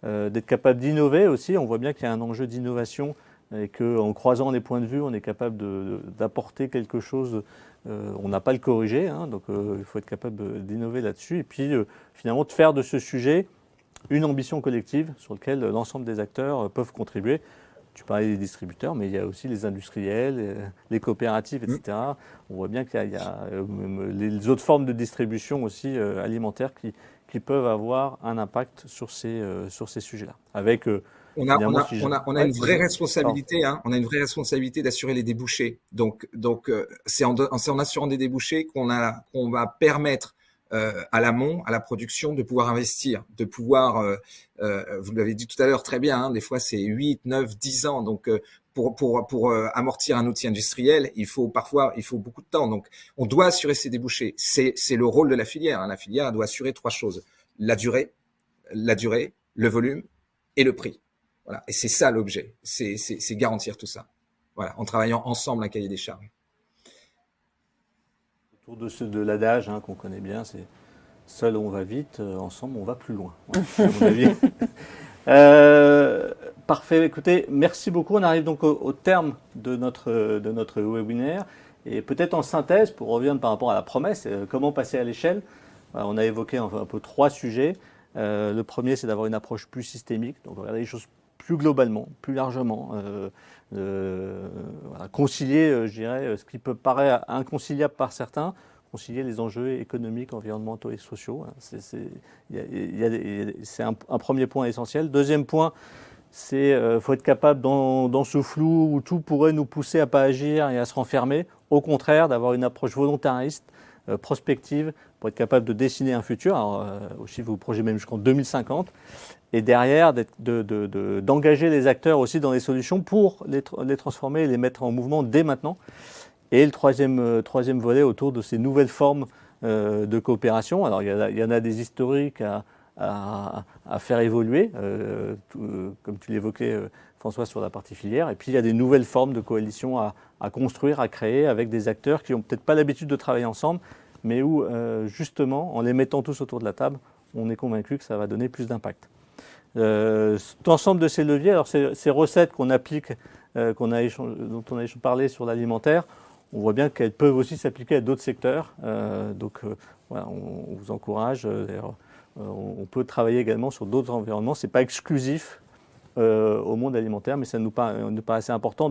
d'être capable d'innover aussi. On voit bien qu'il y a un enjeu d'innovation et qu'en croisant les points de vue, on est capable d'apporter quelque chose. On n'a pas le corriger, hein, donc il faut être capable d'innover là-dessus. Et puis finalement de faire de ce sujet une ambition collective sur laquelle l'ensemble des acteurs peuvent contribuer. Tu parlais des distributeurs, mais il y a aussi les industriels, les coopératives, etc. On voit bien qu'il y a les autres formes de distribution aussi alimentaires qui peuvent avoir un impact sur ces sujets-là. Avec on a une vraie responsabilité, hein. On a une vraie responsabilité d'assurer les débouchés. Donc c'est en assurant des débouchés qu'on va permettre à l'amont, à la production, de pouvoir investir, de pouvoir, vous l'avez dit tout à l'heure très bien, hein, des fois c'est 8, 9, 10 ans. Donc pour amortir un outil industriel, il faut beaucoup de temps. Donc on doit assurer ces débouchés. C'est le rôle de la filière, hein. La filière doit assurer 3 choses: la durée, le volume et le prix. Voilà. Et c'est ça l'objet, c'est garantir tout ça. Voilà, en travaillant ensemble un cahier des charges. Autour de l'adage qu'on connaît bien, c'est seul on va vite, ensemble on va plus loin. Voilà, à mon avis. Parfait, écoutez, merci beaucoup. On arrive donc au terme de notre webinaire. Et peut-être en synthèse, pour revenir par rapport à la promesse, comment passer à l'échelle. On a évoqué un peu 3 sujets. Le premier, c'est d'avoir une approche plus systémique, donc regarder les choses plus globalement, plus largement, concilier, je dirais, ce qui peut paraître inconciliable par certains, concilier les enjeux économiques, environnementaux et sociaux. C'est un premier point essentiel. Deuxième point, c'est faut être capable dans ce flou où tout pourrait nous pousser à pas agir et à se renfermer, au contraire d'avoir une approche volontariste, prospective, pour être capable de dessiner un futur. Alors, au chiffre, vous projetez même jusqu'en 2050. Et derrière, d'engager les acteurs aussi dans les solutions pour les transformer et les mettre en mouvement dès maintenant. Et le troisième volet autour de ces nouvelles formes de coopération. Alors, il y en a des historiques à faire évoluer, comme tu l'évoquais, François, sur la partie filière. Et puis, il y a des nouvelles formes de coalition à construire, à créer avec des acteurs qui n'ont peut-être pas l'habitude de travailler ensemble, mais où, justement, en les mettant tous autour de la table, on est convaincu que ça va donner plus d'impact. L'ensemble de ces leviers, alors ces recettes qu'on applique, dont on a parlé sur l'alimentaire, on voit bien qu'elles peuvent aussi s'appliquer à d'autres secteurs. Voilà, on vous encourage. D'ailleurs, on peut travailler également sur d'autres environnements. Ce n'est pas exclusif au monde alimentaire, mais ça nous paraissait important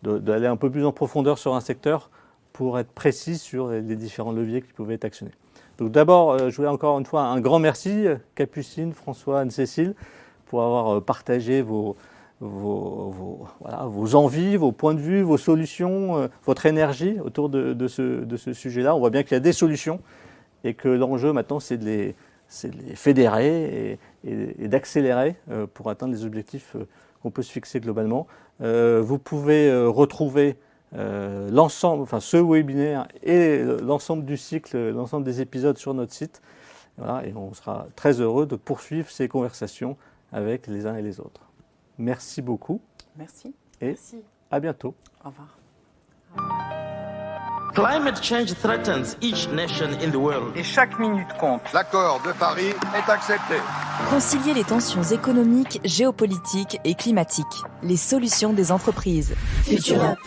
d'aller un peu plus en profondeur sur un secteur pour être précis sur les différents leviers qui pouvaient être actionnés. Donc d'abord, je voulais encore une fois un grand merci, Capucine, François, Anne-Cécile, pour avoir partagé vos envies, vos points de vue, vos solutions, votre énergie autour de ce sujet-là. On voit bien qu'il y a des solutions et que l'enjeu maintenant, c'est de les fédérer et d'accélérer pour atteindre les objectifs qu'on peut se fixer globalement. Vous pouvez retrouver l'ensemble, ce webinaire et l'ensemble du cycle, l'ensemble des épisodes sur notre site. Voilà, et on sera très heureux de poursuivre ces conversations avec les uns et les autres. Merci beaucoup. Merci. Et à bientôt. Au revoir. Climate change threatens each nation in the world. Et chaque minute compte. L'accord de Paris est accepté. Concilier les tensions économiques, géopolitiques et climatiques. Les solutions des entreprises. Future Up.